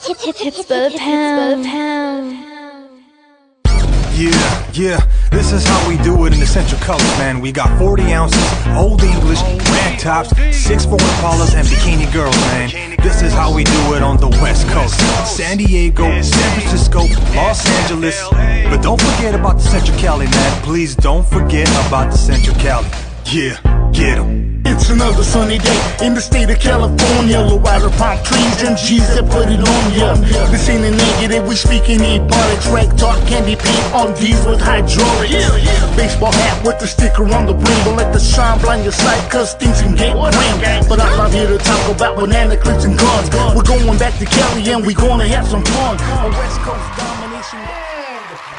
Hits for the pound. Yeah, this is how we do it in the Central Coast, man. We got 40 ounces, Old English, rag tops, 6'4" Impalas, and bikini girls, man. This is how we do it on the West Coast. San Diego, San Francisco, Los Angeles. But don't forget about the Central Cali, man. Please don't forget about the Central Cali. Yeah, get 'em. It's another sunny day in the state of California. Low rider palm trees and G's that put it on ya. This ain't a negative, we speaking ebonics. Rank talk, candy paint on D's with hydraulics. Baseball hat with the sticker on the brim. Don't let the sun blind your sight, cause things can get grim. But I'm not here to talk about banana clips and guns. We're going back to Cali and we're gonna have some fun. A West Coast domination.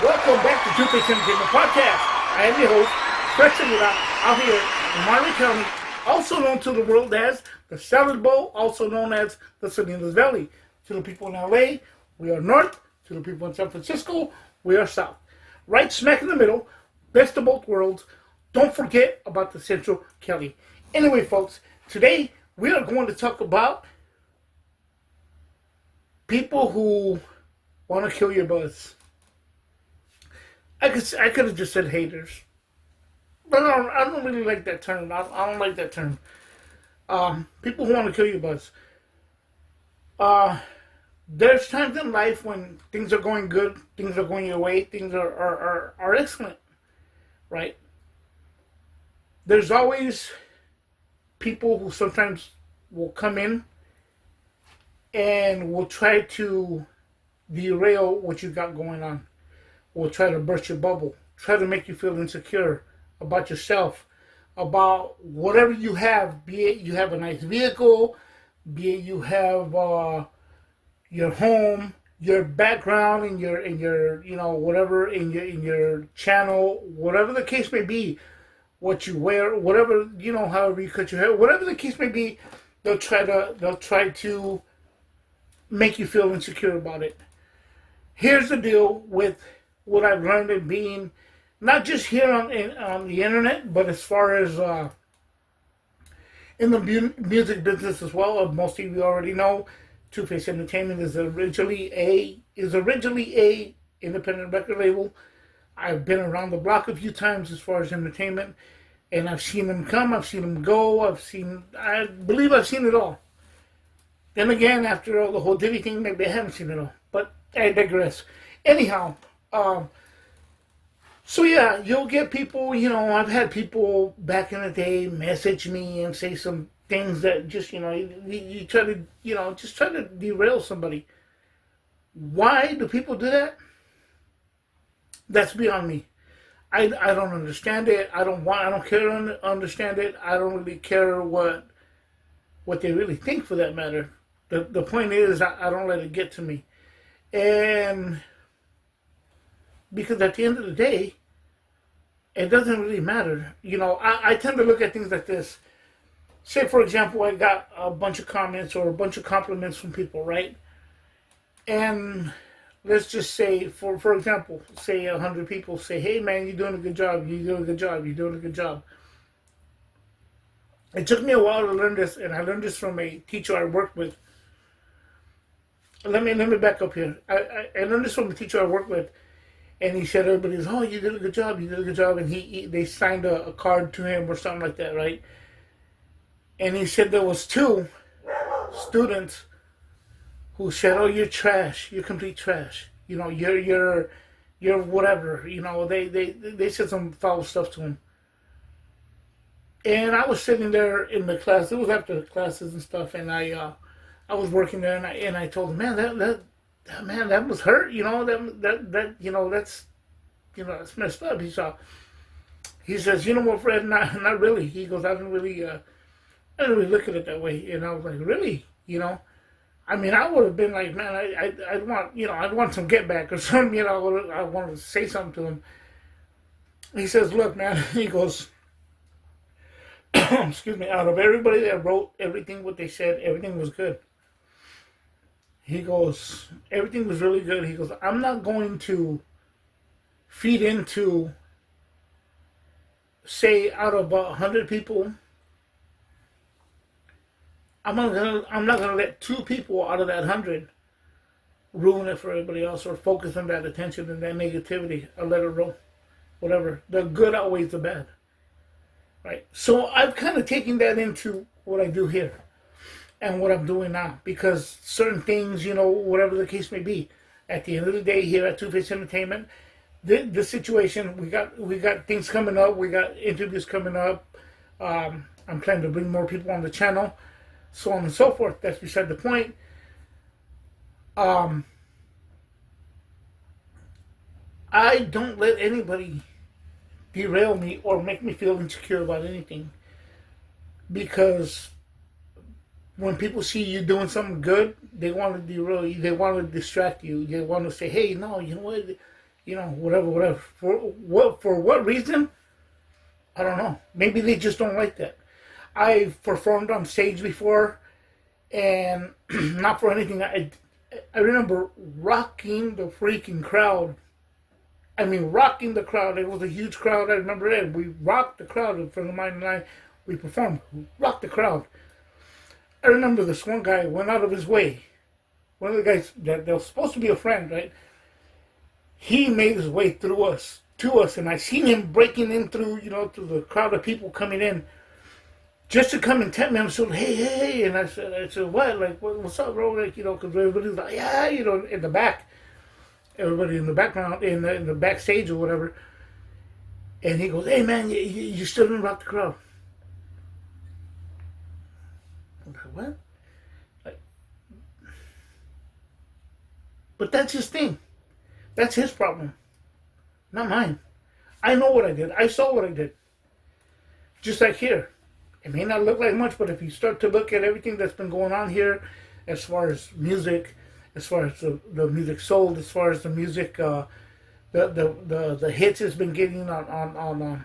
Welcome back to Two Face Entertainment Podcast. I am your host, stretching it out here in Monterey County, also known to the world as the Salad Bowl, also known as the Salinas Valley. To the people in LA, we are north. To the people in San Francisco, we are south. Right smack in the middle, best of both worlds. Don't forget about the Central Cali. Anyway, folks, today we are going to talk about people who want to kill your buzz. I could have just said haters. But I don't really like that term. I don't like that term. People who want to kill your buzz. There's times in life when things are going good, things are going your way, things are excellent, right? There's always people who sometimes will come in and will try to derail what you got going on. Will try to burst your bubble, try to make you feel insecure about yourself, about whatever you have, be it you have a nice vehicle, be it you have your home, your background, in your you know, whatever, in your channel, whatever the case may be, what you wear, whatever, you know, however you cut your hair, whatever the case may be, they'll try to make you feel insecure about it. Here's the deal with what I've learned in being not just here on the internet, but as far as in the music business as well. Most of you already know, Two Face Entertainment is originally a independent record label. I've been around the block a few times as far as entertainment, and I've seen them come, I've seen them go, I believe I've seen it all. Then again, after all the whole Diddy thing, maybe I haven't seen it all, but I digress. Anyhow, so yeah, you'll get people, you know, I've had people back in the day message me and say some things that just, you know, you try to, you know, just try to derail somebody. Why do people do that? That's beyond me. I don't understand it. I don't care to understand it. I don't really care what they really think, for that matter. The point is, I don't let it get to me. And because at the end of the day, it doesn't really matter. You know, I tend to look at things like this. Say, for example, I got a bunch of comments or a bunch of compliments from people, right? And let's just say, for example, say 100 people say, hey man, you're doing a good job, you're doing a good job, you're doing a good job. It took me a while to learn this, and I learned this from a teacher I worked with. Let me back up here. I learned this from a teacher I worked with. And he said, everybody's, oh, you did a good job, you did a good job. And they signed a card to him or something like that, right? And he said there was 2 students who said, oh, you're trash, you're complete trash. You know, you're whatever. You know, they said some foul stuff to him. And I was sitting there in the class. It was after the classes and stuff. And I was working there, and I told him, man, that was hurt, you know, that you know, that's messed up. He says, you know what, Fred, not really. He goes, I didn't really look at it that way. And I was like, really? You know, I mean, I would have been like, man, I'd want some get back or something, you know, I wanted to say something to him. He says, look, man, he goes, excuse me, out of everybody that wrote everything what they said, everything was good. He goes, everything was really good. He goes, I'm not going to feed into, say, out of 100 people, I'm not gonna let 2 people out of that 100 ruin it for everybody else or focus on that attention and that negativity. I let it roll. Whatever. The good outweighs the bad. Right? So I've kind of taken that into what I do here and what I'm doing now, because certain things, whatever the case may be, at the end of the day here at Two Face Entertainment, the situation, we got things coming up, we got interviews coming up. I'm planning to bring more people on the channel, so on and so forth. That's beside the point. I don't let anybody derail me or make me feel insecure about anything, because when people see you doing something good, they want to derail you, they want to distract you, they want to say, hey, no, you know what, whatever. For what reason? I don't know. Maybe they just don't like that. I've performed on stage before, and not for anything. I remember rocking the freaking crowd. I mean, rocking the crowd. It was a huge crowd. I remember it. We rocked the crowd in front of mine and I. We performed. We rocked the crowd. I remember this one guy went out of his way. One of the guys that was supposed to be a friend, right? He made his way through us, to us, and I seen him breaking in through, through the crowd of people coming in, just to come and tap me on the shoulder. Hey, and I said, what? Like, what's up, bro? Like, because everybody was like, yeah, in the back. Everybody in the background, in the backstage or whatever. And he goes, hey, man, you still didn't rock the crowd. I'm like, what? Like, but that's his thing. That's his problem, not mine. I know what I did. I saw what I did. Just like here. It may not look like much, but if you start to look at everything that's been going on here, as far as music, as far as the music sold, as far as the music, the hits has been getting on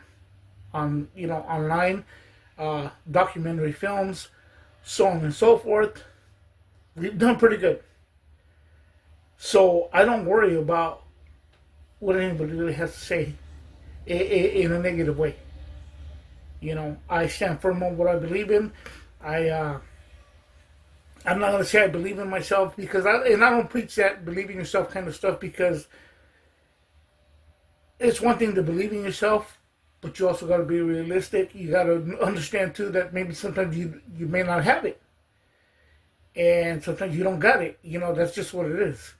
online, documentary films, so on and so forth, we've done pretty good. So I don't worry about what anybody really has to say in a negative way. I stand firm on what I believe in. I'm not going to say I believe in myself, because I don't preach that believe in yourself kind of stuff, because it's one thing to believe in yourself, but you also got to be realistic. You got to understand too that maybe sometimes you may not have it, and sometimes you don't got it. That's just what it is.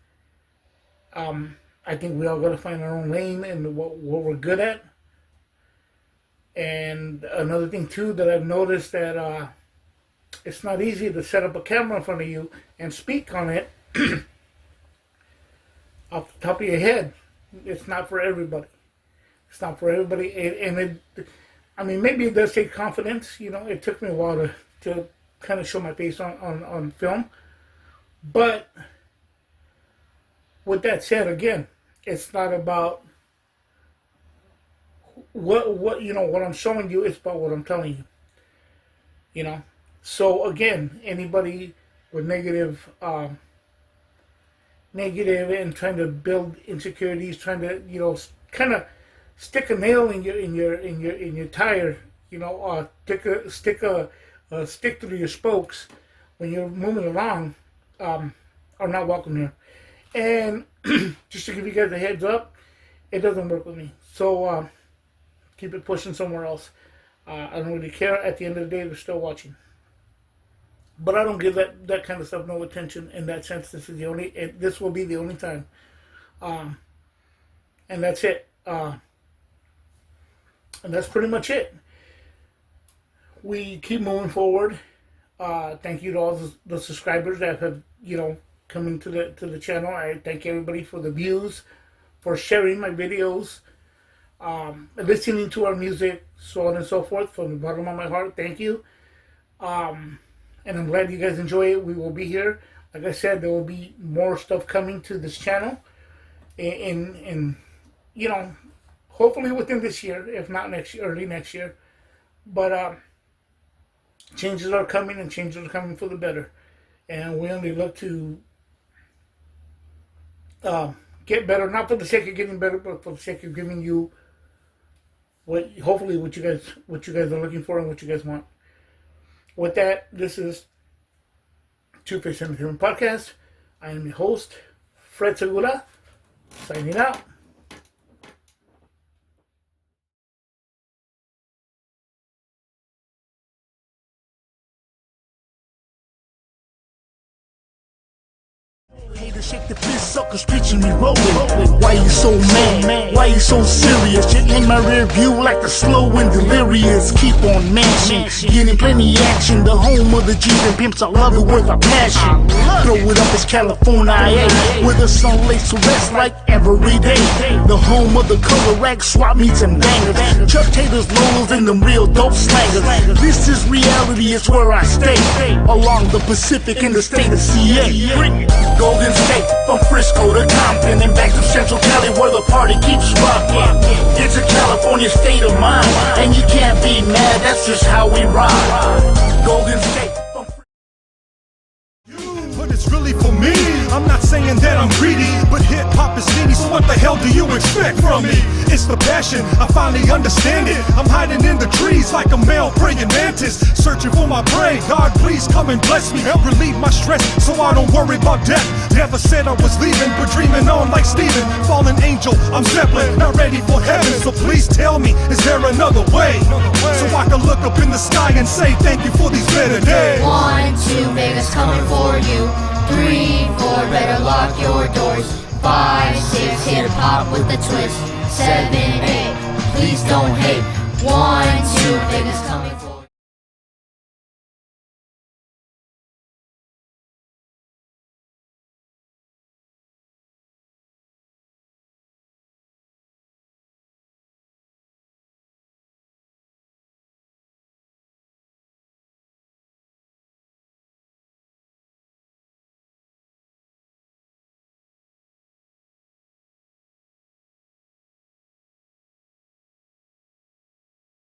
I think we all got to find our own lane and what we're good at. And another thing too that I've noticed, that it's not easy to set up a camera in front of you and speak on it off the top of your head. It's not for everybody. It's not for everybody. Maybe it does take confidence. It took me a while to kind of show my face on film. But with that said, again, it's not about what I'm showing you. It's about what I'm telling you. So again, anybody with negative and trying to build insecurities, trying to kind of stick a nail in your tire, stick through your spokes when you're moving along, are not welcome here. And just to give you guys a heads up, it doesn't work with me. So keep it pushing somewhere else. I don't really care. At the end of the day, they're still watching. But I don't give that kind of stuff no attention in that sense. This will be the only time. And that's it. And that's pretty much it. We keep moving forward. Thank you to all the subscribers that have, coming to the channel. I thank everybody for the views, for sharing my videos, listening to our music, so on and so forth. From the bottom of my heart, thank you. And I'm glad you guys enjoy it. We will be here. Like I said, there will be more stuff coming to this channel, in hopefully within this year, if not next year, early next year. But changes are coming, and changes are coming for the better. And we only look to get better, not for the sake of getting better, but for the sake of giving you what you guys are looking for and what you guys want. With that, this is Two Face Entertainment Podcast. I am your host, Fred Segura, signing out. Haters shake the fist, suckers pitching me rolling. Why you so mad? Why you so serious? You're in my rear view like the slow and delirious. Keep on mashing, getting plenty action. The home of the G's and pimps, I love it with a passion. Throw it up, it's California, where the sun lays to rest like every day. The home of the color rack, swap meets and bangers. Chuck Taylor's Lolos and them real dope slangers. This is reality, it's where I stay. Along the Pacific in the state of CA. Golden State, from Frisco to Compton and back to Central Cali where the party keeps rocking. It's a California state of mind, and you can't be mad, that's just how we ride. Golden State. But it's really for me. I'm not saying that I'm greedy, but hip-hop is needy, so what the hell do you expect from me? It's the passion, I finally understand it. I'm hiding in the trees like a male praying mantis, searching for my prey. God, please come and bless me, help relieve my stress so I don't worry about death. Never said I was leaving, but dreaming on like Steven. Fallen angel, I'm Zeppelin, not ready for heaven. So please tell me, is there another way? So I can look up in the sky and say thank you for these better days. 1, 2, Vegas coming for you. 3, 4, better lock your doors. 5, 6, hip hop with a twist. 7, 8, please don't hate. 1, 2, Vegas coming.